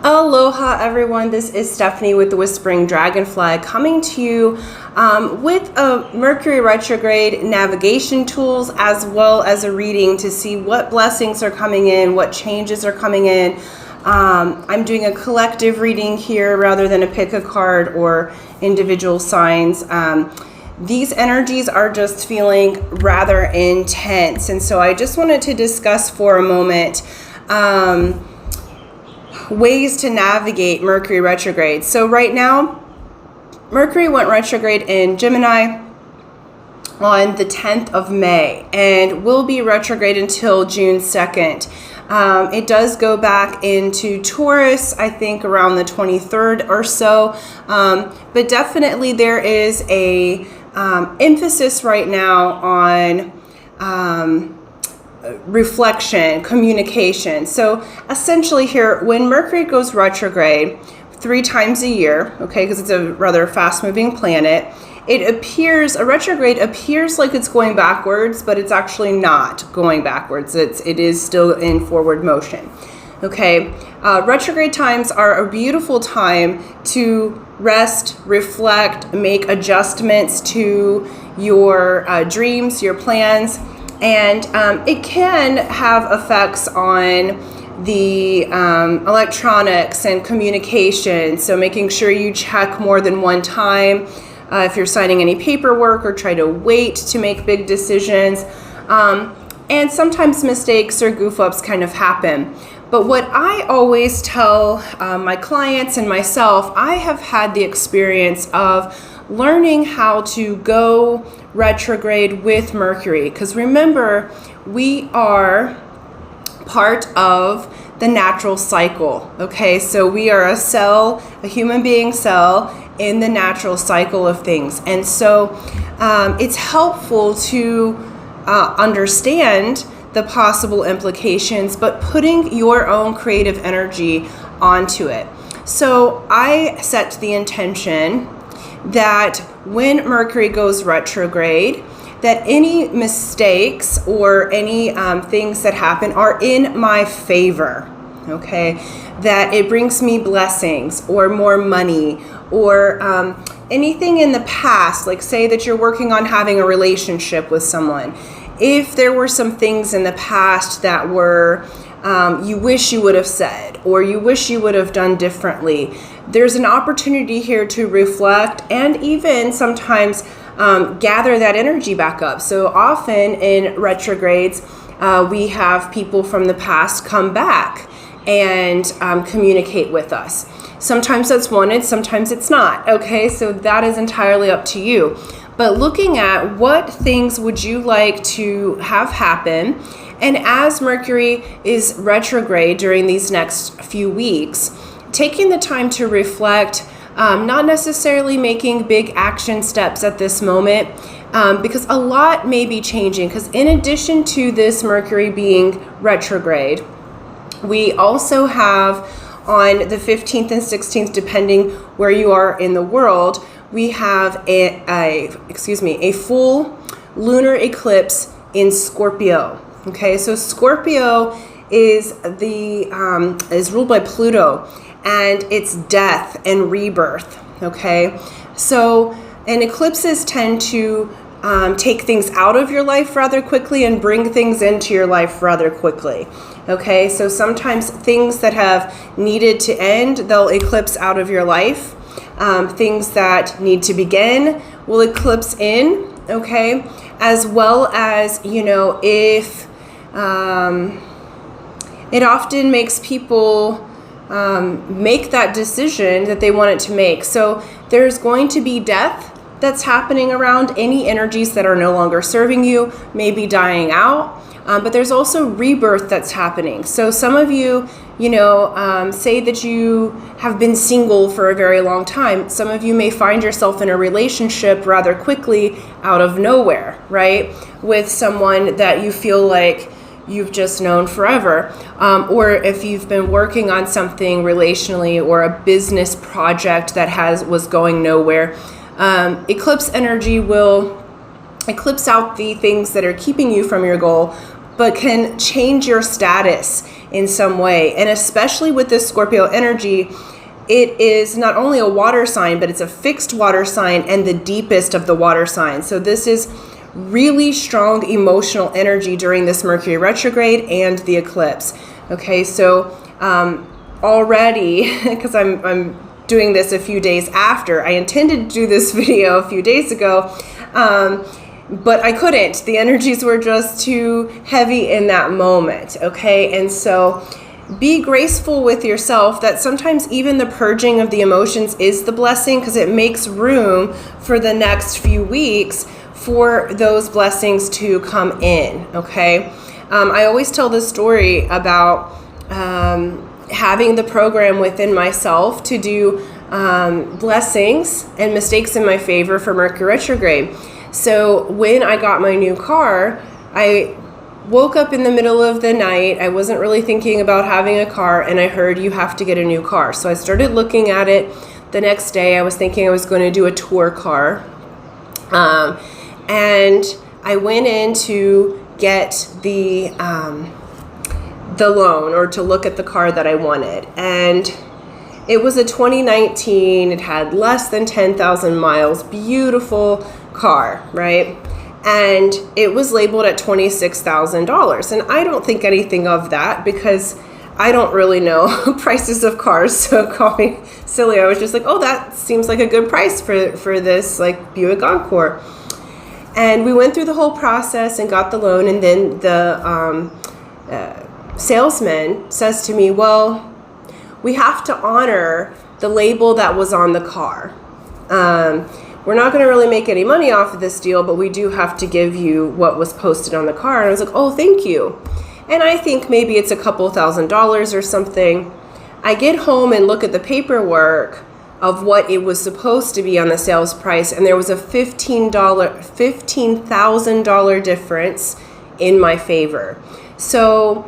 Aloha everyone, this is Stephanie with the Whispering Dragonfly coming to you with a Mercury Retrograde navigation tools as well as a reading to see what blessings are coming in, what changes are coming in. I'm doing a collective reading here rather than a pick a card or individual signs. These energies are just feeling rather intense, and so I just wanted to discuss for a moment ways to navigate Mercury retrograde. So right now, Mercury went retrograde in Gemini on the 10th of May and will be retrograde until June 2nd. It does go back into Taurus, I think around the 23rd or so, but definitely there is a emphasis right now on reflection, communication. So essentially here, when Mercury goes retrograde 3 times a year, okay, because it's a rather fast-moving planet, a retrograde appears like it's going backwards, but it's actually not going backwards. It is still in forward motion. Okay, retrograde times are a beautiful time to rest, reflect, make adjustments to your dreams, your plans, and it can have effects on the electronics and communication. So making sure you check more than one time if you're signing any paperwork, or try to wait to make big decisions. And sometimes mistakes or goof ups kind of happen. But what I always tell my clients and myself, I have had the experience of learning how to go retrograde with Mercury. Because remember, we are part of the natural cycle. Okay, so we are a cell, a human being cell in the natural cycle of things. And so it's helpful to understand the possible implications, but putting your own creative energy onto it. So I set the intention that when Mercury goes retrograde, that any mistakes or any things that happen are in my favor, okay? That it brings me blessings or more money or anything in the past, like say that you're working on having a relationship with someone. If there were some things in the past that were you wish you would have said or you wish you would have done differently, there's an opportunity here to reflect and even sometimes gather that energy back up. So often in retrogrades, we have people from the past come back and communicate with us. Sometimes that's wanted, sometimes it's not. Okay, so that is entirely up to you. But looking at what things would you like to have happen, and as Mercury is retrograde during these next few weeks, taking the time to reflect, not necessarily making big action steps at this moment, because a lot may be changing. Because in addition to this Mercury being retrograde, we also have on the 15th and 16th, depending where you are in the world, we have a full lunar eclipse in Scorpio. Okay, so Scorpio is ruled by Pluto, and it's death and rebirth. Okay, so and eclipses tend to take things out of your life rather quickly and bring things into your life rather quickly. Okay, so sometimes things that have needed to end, they'll eclipse out of your life. Things that need to begin will eclipse in. Okay, as well as, if it often makes people make that decision that they want it to make. So there's going to be death that's happening around. Any energies that are no longer serving you may be dying out, but there's also rebirth that's happening. So some of you, say that you have been single for a very long time. Some of you may find yourself in a relationship rather quickly out of nowhere, right? With someone that you feel like you've just known forever. Or if you've been working on something relationally or a business project that was going nowhere, eclipse energy will eclipse out the things that are keeping you from your goal, but can change your status in some way. And especially with this Scorpio energy, it is not only a water sign, but it's a fixed water sign and the deepest of the water signs. So this is really strong emotional energy during this Mercury retrograde and the eclipse. Okay, so already, because I'm doing this a few days after, I intended to do this video a few days ago, but I couldn't. The energies were just too heavy in that moment, okay? And so be graceful with yourself that sometimes even the purging of the emotions is the blessing, because it makes room for the next few weeks for those blessings to come in, okay? I always tell this story about having the program within myself to do blessings and mistakes in my favor for Mercury retrograde. So when I got my new car, I woke up in the middle of the night. I wasn't really thinking about having a car, and I heard you have to get a new car. So I started looking at it. The next day I was thinking I was going to do a tour car. And I went in to get the loan, or to look at the car that I wanted. And it was a 2019. It had less than 10,000 miles. Beautiful car, right? And it was labeled at $26,000. And I don't think anything of that, because I don't really know prices of cars. So call me silly. I was just like, oh, that seems like a good price for this like Buick Encore. And we went through the whole process and got the loan. And then the salesman says to me, well, we have to honor the label that was on the car. We're not going to really make any money off of this deal, but we do have to give you what was posted on the car. And I was like, oh, thank you. And I think maybe it's a couple $1,000s or something. I get home and look at the paperwork of what it was supposed to be on the sales price, and there was a $15,000 difference in my favor. So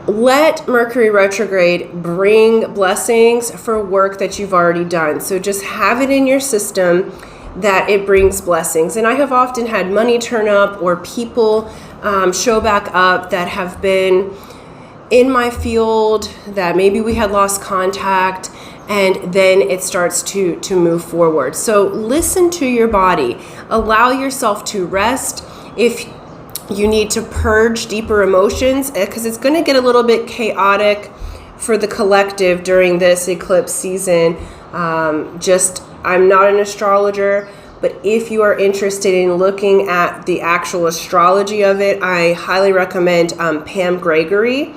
let Mercury retrograde bring blessings for work that you've already done. So just have it in your system that it brings blessings. And I have often had money turn up, or people show back up that have been in my field that maybe we had lost contact, and then it starts to move forward. So listen to your body. Allow yourself to rest. If you need to purge deeper emotions, because it's going to get a little bit chaotic for the collective during this eclipse season. I'm not an astrologer, but if you are interested in looking at the actual astrology of it, I highly recommend Pam Gregory.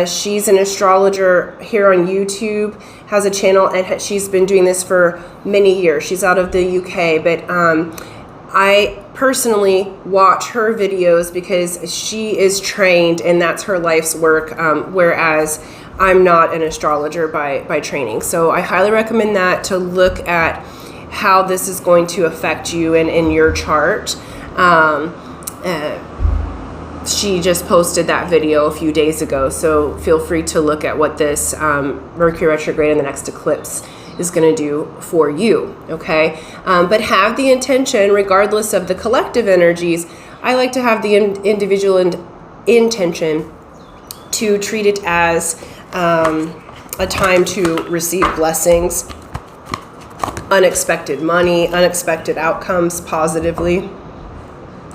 She's an astrologer here on YouTube, has a channel, and she's been doing this for many years. She's out of the UK, but I personally watch her videos because she is trained and that's her life's work, whereas I'm not an astrologer by training. So I highly recommend that, to look at how this is going to affect you in your chart. She just posted that video a few days ago, so feel free to look at what this Mercury retrograde and the next eclipse is going to do for you, okay? But have the intention, regardless of the collective energies. I like to have the individual intention to treat it as a time to receive blessings, unexpected money, unexpected outcomes positively,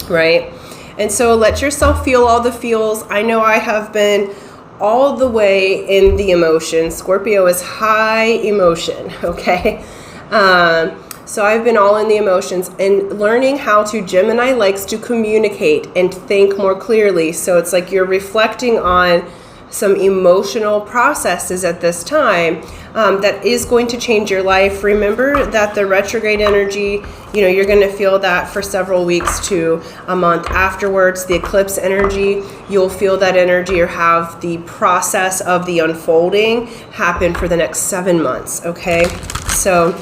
right? And so let yourself feel all the feels. I know I have been all the way in the emotion. Scorpio is high emotion, okay? So I've been all in the emotions, and learning how to, Gemini likes to communicate and think more clearly. So it's like you're reflecting on some emotional processes at this time that is going to change your life. Remember that the retrograde energy, you're going to feel that for several weeks to a month afterwards. The eclipse energy, you'll feel that energy or have the process of the unfolding happen for the next 7 months, okay? So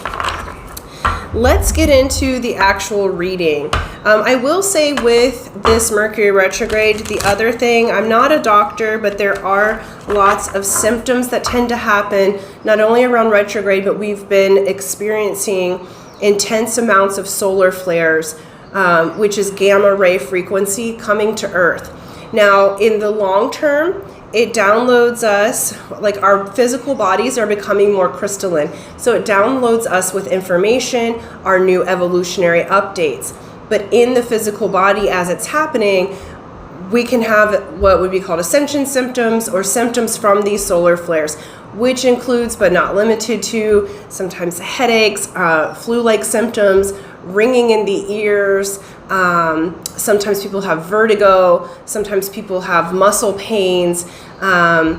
let's get into the actual reading. I will say with this Mercury retrograde, the other thing, I'm not a doctor, but there are lots of symptoms that tend to happen, not only around retrograde, but we've been experiencing intense amounts of solar flares, which is gamma ray frequency coming to Earth. Now, in the long term, it downloads us, like our physical bodies are becoming more crystalline. So it downloads us with information, our new evolutionary updates. But in the physical body as it's happening, we can have what would be called ascension symptoms or symptoms from these solar flares, which includes but not limited to sometimes headaches, flu-like symptoms, ringing in the ears. Sometimes people have vertigo. Sometimes people have muscle pains, migraines,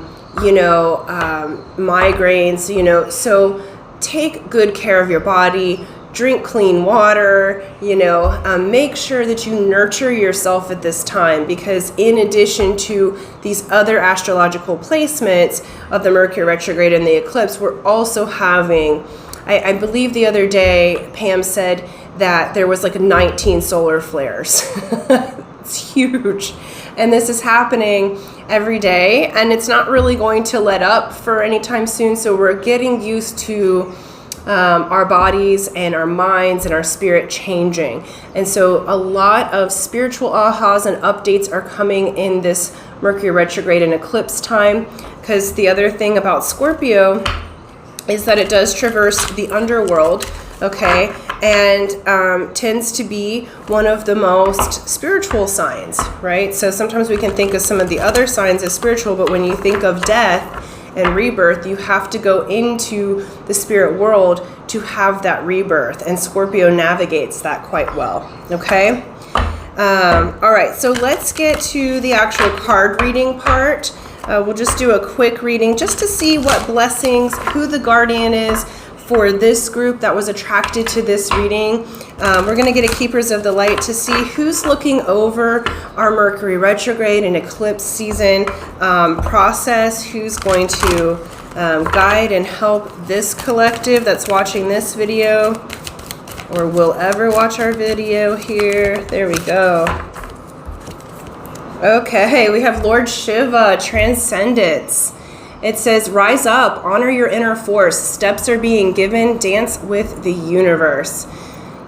So take good care of your body. Drink clean water, make sure that you nurture yourself at this time, because in addition to these other astrological placements of the Mercury retrograde and the eclipse, we're also having, I believe the other day, Pam said that there was like 19 solar flares. It's huge. And this is happening every day, and it's not really going to let up for any time soon. So we're getting used to our bodies and our minds and our spirit changing. And so a lot of spiritual ahas and updates are coming in this Mercury retrograde and eclipse time, because the other thing about Scorpio is that it does traverse the underworld, okay, and tends to be one of the most spiritual signs, right? So sometimes we can think of some of the other signs as spiritual, but when you think of death and rebirth, you have to go into the spirit world to have that rebirth, and Scorpio navigates that quite well, okay? All right, so let's get to the actual card reading part. We'll just do a quick reading just to see what blessings, who the guardian is for this group that was attracted to this reading. We're going to get a Keepers of the Light to see who's looking over our Mercury retrograde and eclipse season process, who's going to guide and help this collective that's watching this video or will ever watch our video here. There we go. Okay, we have Lord Shiva, Transcendence. It says, rise up, honor your inner force. Steps are being given. Dance with the universe.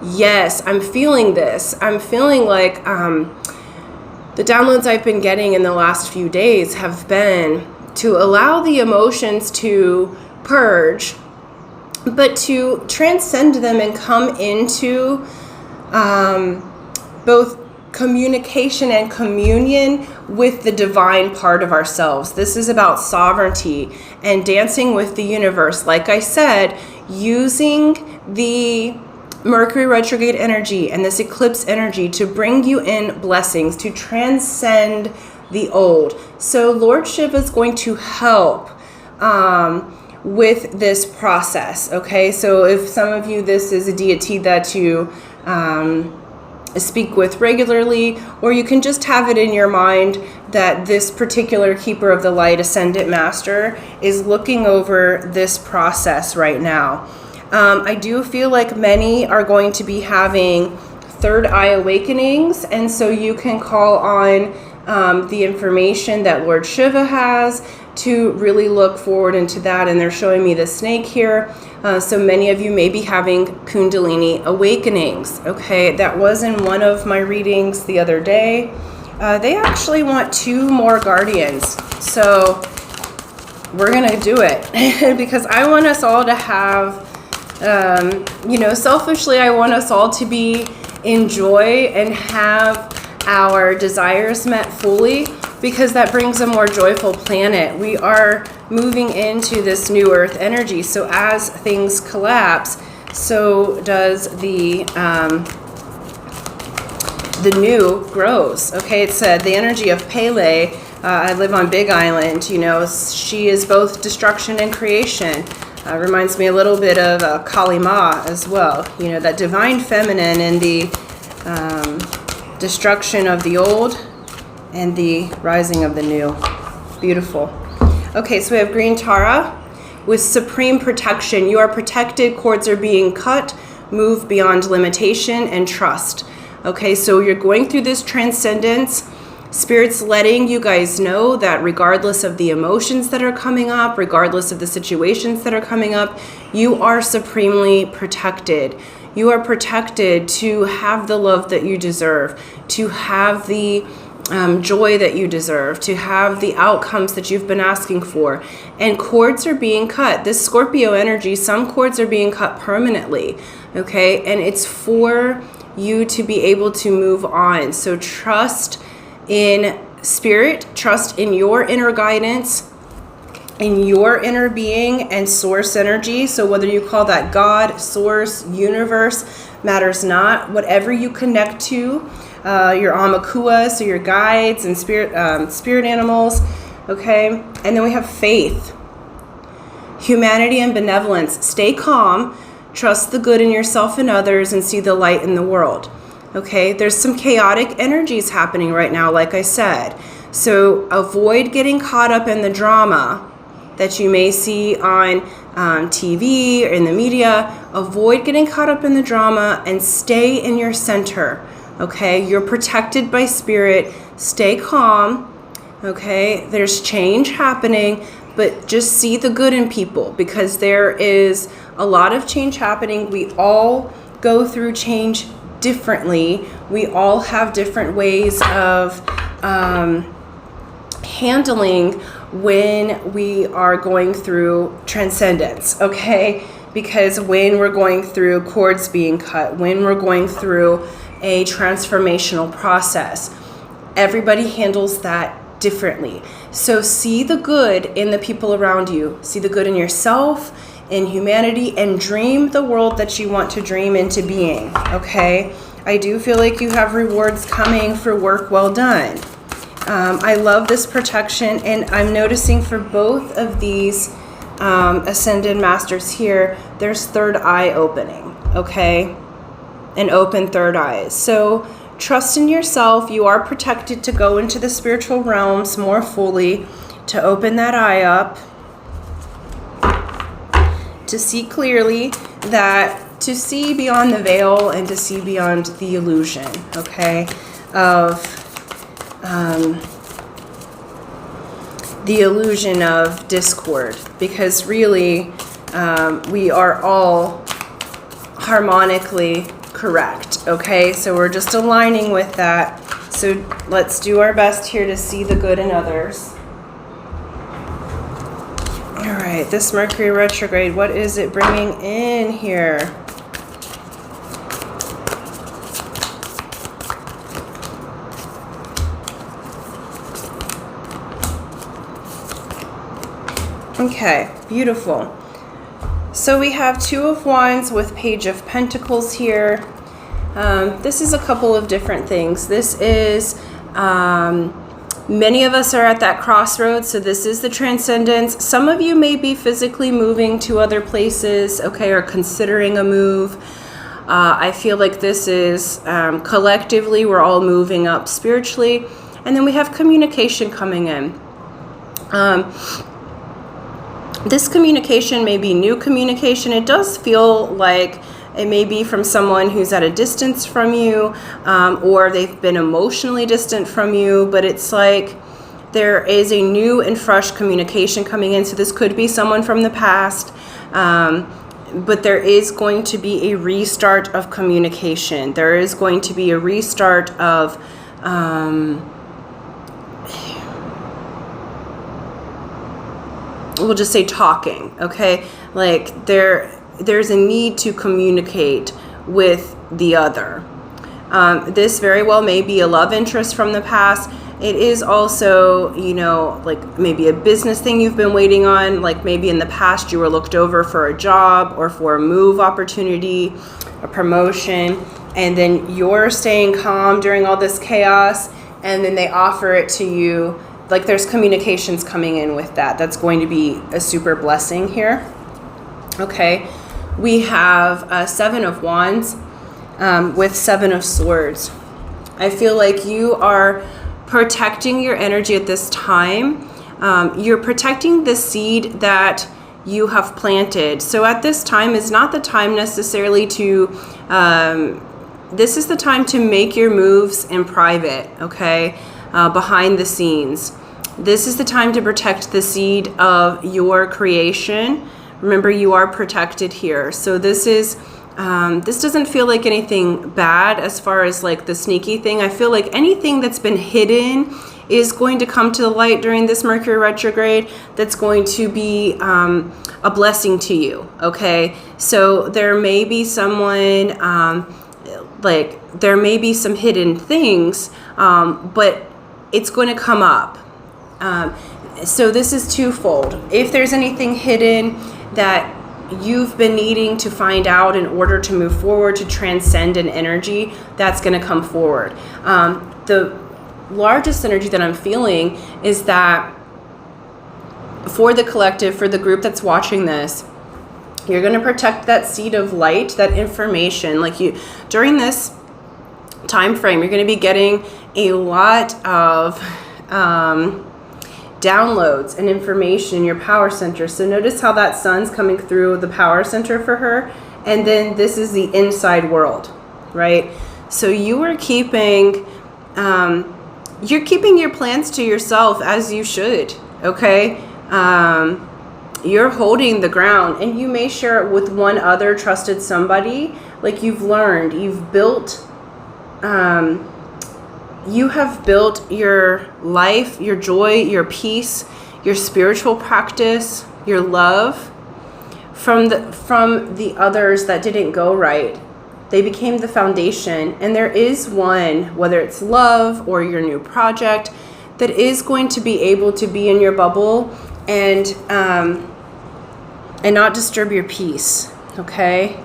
Yes, I'm feeling this. I'm feeling like the downloads I've been getting in the last few days have been to allow the emotions to purge, but to transcend them and come into both communication and communion with the divine part of ourselves. This is about sovereignty and dancing with the universe. Like I said, using the Mercury retrograde energy and this eclipse energy to bring you in blessings, to transcend the old. So Lord Shiva is going to help with this process, okay? So if some of you, this is a deity that you speak with regularly, or you can just have it in your mind that this particular Keeper of the Light Ascendant Master is looking over this process right now. I do feel like many are going to be having third eye awakenings, and so you can call on the information that Lord Shiva has to really look forward into that. And they're showing me the snake here. So many of you may be having Kundalini awakenings. Okay, that was in one of my readings the other day. They actually want 2 more guardians. So we're going to do it because I want us all to have, selfishly, I want us all to be in joy and have our desires met fully, because that brings a more joyful planet. We are moving into this new earth energy. So as things collapse, so does the new grows. Okay, it said the energy of Pele. I live on Big Island. She is both destruction and creation. Reminds me a little bit of Kali Ma as well. That divine feminine and the destruction of the old and the rising of the new. Beautiful. Okay, so we have Green Tara with supreme protection. You are protected. Cords are being cut. Move beyond limitation and trust. Okay, so you're going through this transcendence. Spirit's letting you guys know that regardless of the emotions that are coming up, regardless of the situations that are coming up, you are supremely protected. You are protected to have the love that you deserve, to have the joy that you deserve, to have the outcomes that you've been asking for. And cords are being cut. This Scorpio energy, some cords are being cut permanently, okay? And it's for you to be able to move on. So trust in spirit, trust in your inner guidance, in your inner being and source energy. So whether you call that God, source, universe, matters not. Whatever you connect to, your Amakua, so your guides and spirit animals, okay? And then we have faith, humanity, and benevolence. Stay calm, trust the good in yourself and others, and see the light in the world, okay? There's some chaotic energies happening right now, like I said. So avoid getting caught up in the drama that you may see on TV or in the media. Avoid getting caught up in the drama and stay in your center, okay? You're protected by spirit. Stay calm, okay? There's change happening, but just see the good in people, because there is a lot of change happening. We all go through change differently. We all have different ways of handling when we are going through transcendence, okay? Because when we're going through cords being cut, when we're going through a transformational process, everybody handles that differently. So see the good in the people around you. See the good in yourself, in humanity, and dream the world that you want to dream into being, okay? I do feel like you have rewards coming for work well done. I love this protection, and I'm noticing for both of these Ascended Masters here, there's third eye opening, okay? An open third eye. So trust in yourself. You are protected to go into the spiritual realms more fully, to open that eye up, to see clearly, that to see beyond the veil and to see beyond the illusion, okay, of the illusion of discord, because really we are all harmonically correct, okay? So we're just aligning with that. So let's do our best here to see the good in others. All right, this Mercury retrograde, what is it bringing in here? Okay, beautiful. So we have Two of Wands with Page of Pentacles here. This is a couple of different things. This is, many of us are at that crossroads, so this is the transcendence. Some of you may be physically moving to other places, okay, or considering a move. I feel like this is collectively, we're all moving up spiritually. And then we have communication coming in. This communication may be new communication. It does feel like it may be from someone who's at a distance from you, or they've been emotionally distant from you, but it's like there is a new and fresh communication coming in. So this could be someone from the past, but there is going to be a restart of communication. There is going to be a restart of we'll just say talking, okay? Like there's a need to communicate with the other. This very well may be a love interest from the past. It is also, you know, like maybe a business thing you've been waiting on. Like maybe in the past you were looked over for a job or for a move opportunity, a promotion, and then you're staying calm during all this chaos, and then they offer it to you. Like there's communications coming in with that. That's going to be a super blessing here. Okay, we have Seven of Wands with Seven of Swords. I feel like you are protecting your energy at this time. You're protecting the seed that you have planted. So at this time is not the time necessarily to, this is the time to make your moves in private, okay, behind the scenes. This is the time to protect the seed of your creation. Remember, you are protected here. So this is This doesn't feel like anything bad as far as like the sneaky thing. I feel like anything that's been hidden is going to come to the light during this Mercury retrograde. That's going to be a blessing to you. Okay, so there may be someone there may be some hidden things, but it's going to come up. So this is twofold. If there's anything hidden that you've been needing to find out in order to move forward, to transcend an energy, that's going to come forward. The largest energy that I'm feeling is that for the collective, for the group that's watching this, you're going to protect that seed of light, that information. Like you, during this time frame, you're going to be getting a lot of downloads and information in your power center. So notice how that sun's coming through the power center for her, and then this is the inside world, right? So you are keeping you're keeping your plans to yourself, as you should. Okay, you're holding the ground, and you may share it with one other trusted somebody. Like you've learned, you've built you have built your life, your joy, your peace, your spiritual practice, your love from the others that didn't go right. They became the foundation, and there is one, whether it's love or your new project, that is going to be able to be in your bubble and not disturb your peace. Okay,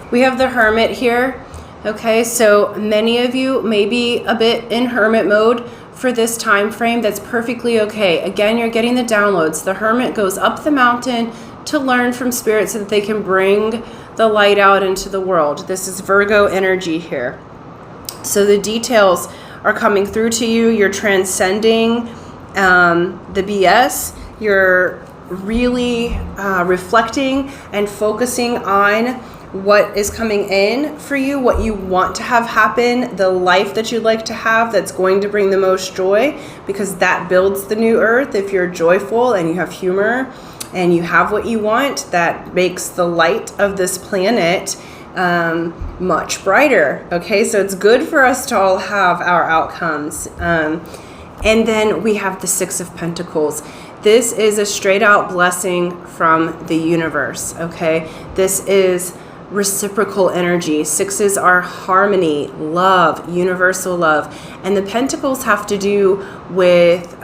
we have the Hermit here. Okay, so many of you may be a bit in hermit mode for this time frame. That's perfectly okay. Again, you're getting the downloads. The Hermit goes up the mountain to learn from spirit so that they can bring the light out into the world. This is Virgo energy here. So the details are coming through to you. You're transcending the BS. You're really reflecting and focusing on what is coming in for you, what you want to have happen, the life that you'd like to have that's going to bring the most joy, because that builds the new earth. If you're joyful and you have humor and you have what you want, that makes the light of this planet much brighter. Okay, so it's good for us to all have our outcomes. And then we have the Six of Pentacles. This is a straight out blessing from the universe. Okay, this is reciprocal energy. Sixes are harmony, love, universal love, and the Pentacles have to do with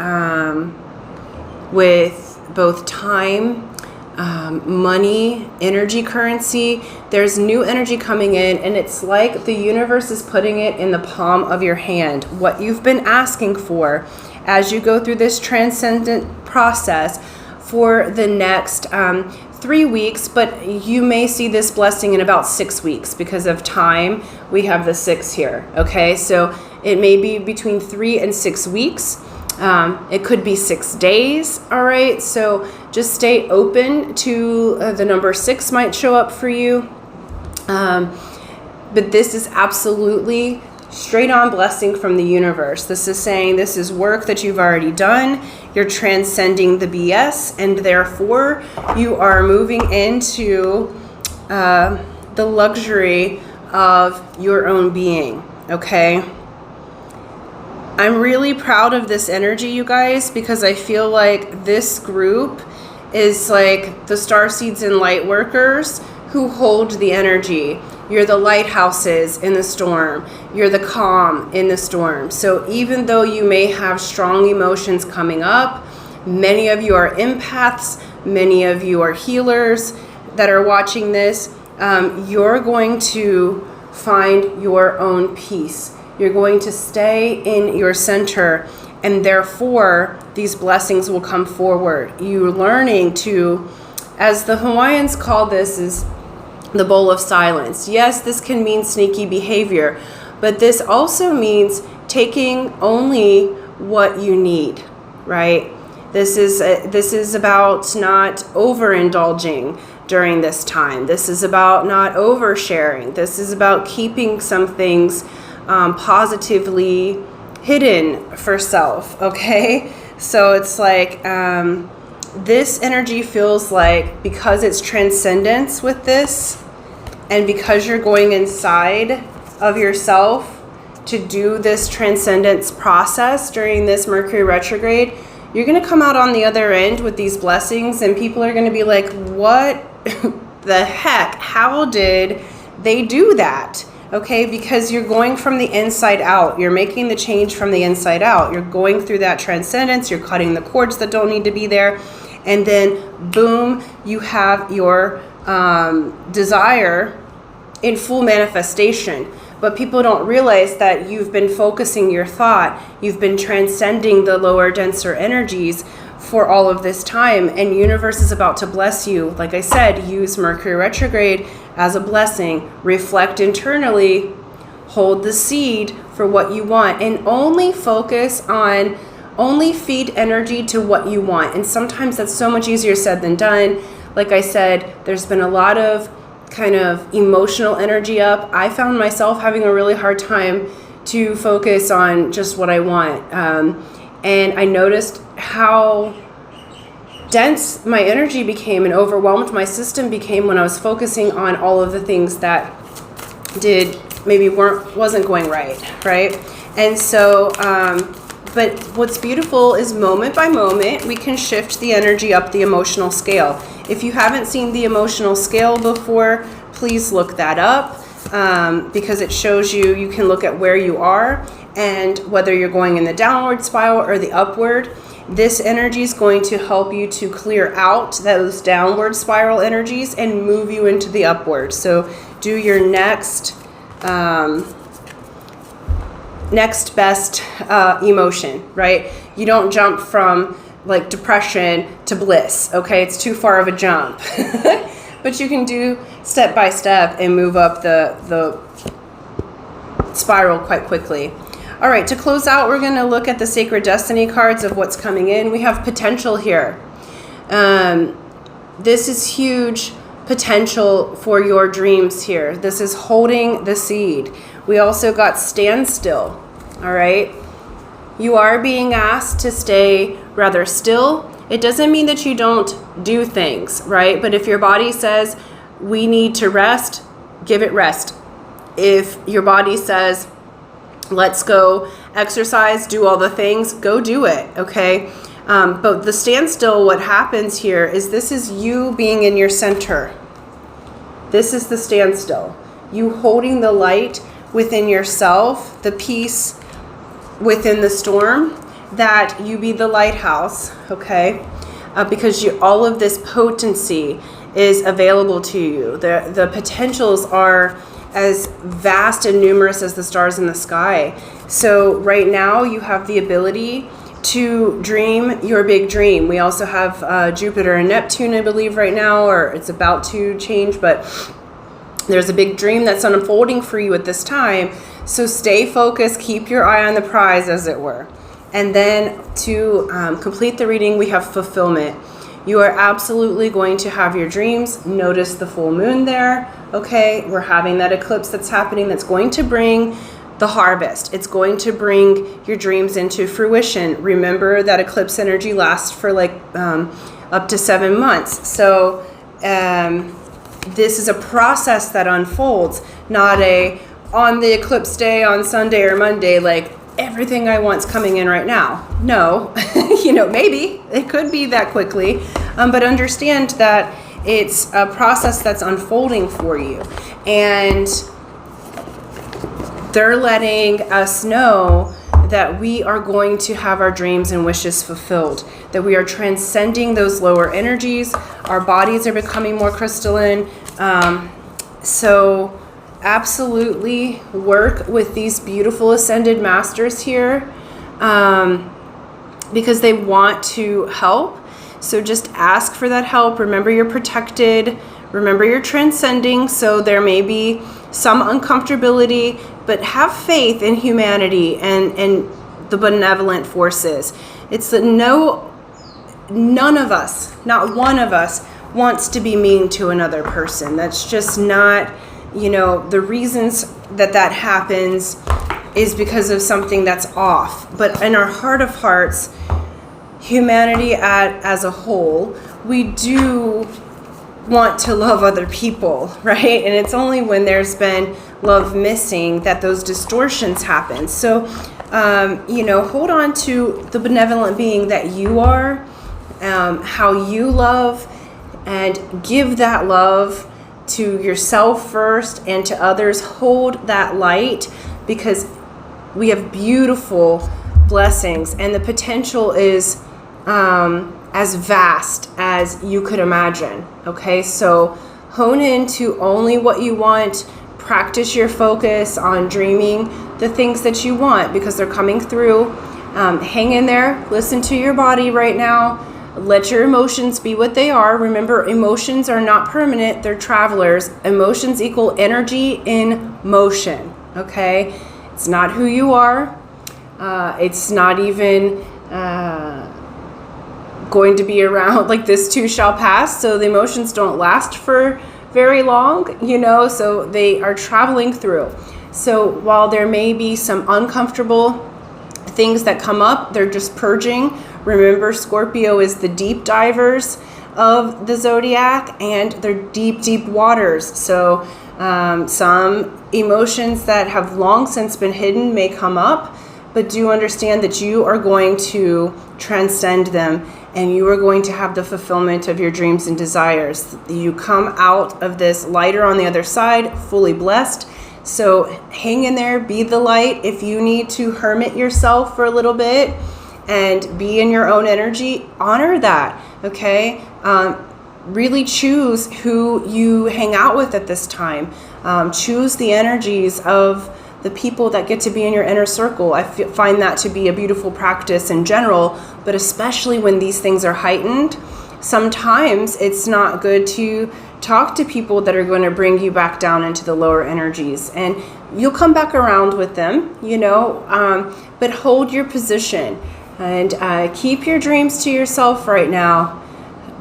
both time, money, energy, currency. There's new energy coming in, and it's like the universe is putting it in the palm of your hand. What you've been asking for as you go through this transcendent process for the next 3 weeks, but you may see this blessing in about 6 weeks because of time. We have the 6 here. Okay, so it may be between 3 and 6 weeks. It could be 6 days. All right, so just stay open to the number 6 might show up for you. But this is absolutely straight on blessing from the universe. This is saying this is work that you've already done. You're transcending the BS, and therefore you are moving into the luxury of your own being. Okay, I'm really proud of this energy, you guys, because I feel like this group is like the starseeds and light workers who hold the energy. You're the lighthouses in the storm. You're the calm in the storm. So even though you may have strong emotions coming up, many of you are empaths, many of you are healers that are watching this, you're going to find your own peace. You're going to stay in your center, and therefore these blessings will come forward. You're learning to, as the Hawaiians call this, is the bowl of silence. Yes, this can mean sneaky behavior, but this also means taking only what you need, right? This is about not overindulging during this time. This is about not oversharing. This is about keeping some things positively hidden for self, okay? So it's like this energy feels like, because it's transcendence with this, And because you're going inside of yourself to do this transcendence process during this Mercury retrograde, you're going to come out on the other end with these blessings, and people are going to be like, what the heck? How did they do that? Okay, because you're going from the inside out. You're making the change from the inside out. You're going through that transcendence. You're cutting the cords that don't need to be there. And then, boom, you have your desire in full manifestation. But people don't realize that you've been focusing your thought. You've been transcending the lower, denser energies for all of this time. And universe is about to bless you. Like I said, use Mercury retrograde as a blessing. Reflect internally. Hold the seed for what you want. And only focus on, only feed energy to what you want. And sometimes that's so much easier said than done. Like I said, there's been a lot of kind of emotional energy up. I found myself having a really hard time to focus on just what I want. And I noticed how dense my energy became and overwhelmed my system became when I was focusing on all of the things that wasn't going right? And so, but what's beautiful is moment by moment, we can shift the energy up the emotional scale. If you haven't seen the emotional scale before, please look that up, because it shows you can look at where you are and whether you're going in the downward spiral or the upward. This energy is going to help you to clear out those downward spiral energies and move you into the upward. So do your next best emotion, right? You don't jump from like depression to bliss, okay? It's too far of a jump. But you can do step by step and move up the spiral quite quickly. All right, to close out, we're going to look at the Sacred Destiny cards of what's coming in. We have potential here. This is huge potential for your dreams here. This is holding the seed. We also got standstill, all right? You are being asked to stay rather still. It doesn't mean that you don't do things, right? But if your body says, we need to rest, give it rest. If your body says, let's go exercise, do all the things, go do it, okay? But the standstill, what happens here is this is you being in your center. This is the standstill. You holding the light within yourself, the peace within the storm, that you be the lighthouse, okay? Because all of this potency is available to you. The potentials are as vast and numerous as the stars in the sky. So right now you have the ability to dream your big dream. We also have Jupiter and Neptune, I believe, right now, or it's about to change, but there's a big dream that's unfolding for you at this time. So stay focused, keep your eye on the prize, as it were. And then to complete the reading, we have fulfillment. You are absolutely going to have your dreams. Notice the full moon there, okay? We're having that eclipse that's happening that's going to bring the harvest. It's going to bring your dreams into fruition. Remember that eclipse energy lasts for like up to 7 months. So this is a process that unfolds, not on the eclipse day on Sunday or Monday, like everything I want's coming in right now. No, maybe it could be that quickly, but understand that it's a process that's unfolding for you. And they're letting us know that we are going to have our dreams and wishes fulfilled, that we are transcending those lower energies. Our bodies are becoming more crystalline. So absolutely work with these beautiful ascended masters here, because they want to help. So just ask for that help. Remember, you're protected. Remember, you're transcending. So there may be some uncomfortability, but have faith in humanity and the benevolent forces. It's that none of us, not one of us, wants to be mean to another person. That's just not, the reasons that happens is because of something that's off. But in our heart of hearts, humanity as a whole, we do want to love other people, right? And it's only when there's been love missing that those distortions happen. So, hold on to the benevolent being that you are, how you love, and give that love to yourself first and to others. Hold that light, because we have beautiful blessings, and the potential is as vast as you could imagine. Okay, so hone into only what you want. Practice your focus on dreaming the things that you want, because they're coming through. Hang in there. Listen to your body right now. Let your emotions be what they are. Remember, emotions are not permanent. They're travelers. Emotions equal energy in motion. Okay, it's not who you are. It's not even going to be around. Like, this too shall pass. So the emotions don't last for very long, so they are traveling through. So while there may be some uncomfortable things that come up, they're just purging. Remember, Scorpio is the deep divers of the zodiac, and they're deep, deep waters. So some emotions that have long since been hidden may come up, but do understand that you are going to transcend them, and you are going to have the fulfillment of your dreams and desires. You come out of this lighter on the other side, fully blessed. So hang in there, be the light. If you need to hermit yourself for a little bit and be in your own energy, honor that, okay? Really choose who you hang out with at this time. Choose the energies of the people that get to be in your inner circle. I find that to be a beautiful practice in general, but especially when these things are heightened. Sometimes it's not good to talk to people that are going to bring you back down into the lower energies, and you'll come back around with them, but hold your position and keep your dreams to yourself right now,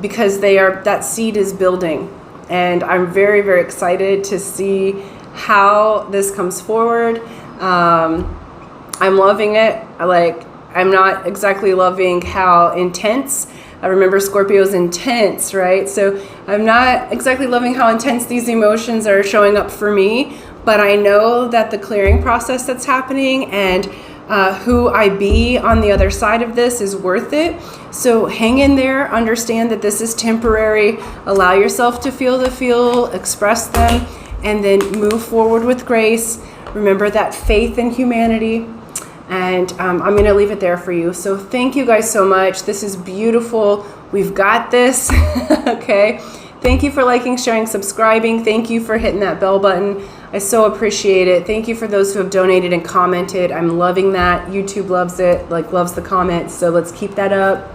because that seed is building, and I'm very, very excited to see how this comes forward. I'm loving it. I'm not exactly loving how intense. I remember Scorpio's intense, right? So I'm not exactly loving how intense these emotions are showing up for me, but I know that the clearing process that's happening and who I be on the other side of this is worth it. So hang in there, understand that this is temporary, allow yourself to feel the feel, express them, and then move forward with grace. Remember that faith in humanity. And I'm going to leave it there for you. So thank you guys so much. This is beautiful. We've got this. Okay. Thank you for liking, sharing, subscribing. Thank you for hitting that bell button. I so appreciate it. Thank you for those who have donated and commented. I'm loving that. YouTube loves it, loves the comments. So let's keep that up.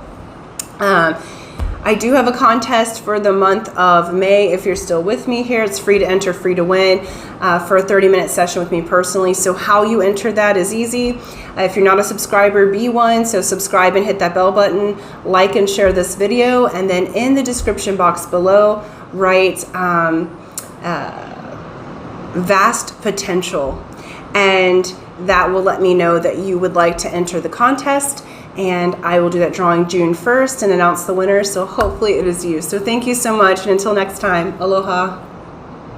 I do have a contest for the month of May. If you're still with me here, it's free to enter, free to win for a 30-minute session with me personally. So how you enter that is easy. If you're not a subscriber, be one. So subscribe and hit that bell button, like and share this video, and then in the description box below, write vast potential. And that will let me know that you would like to enter the contest. And I will do that drawing June 1st and announce the winner. So hopefully it is you. So thank you so much. And until next time, aloha.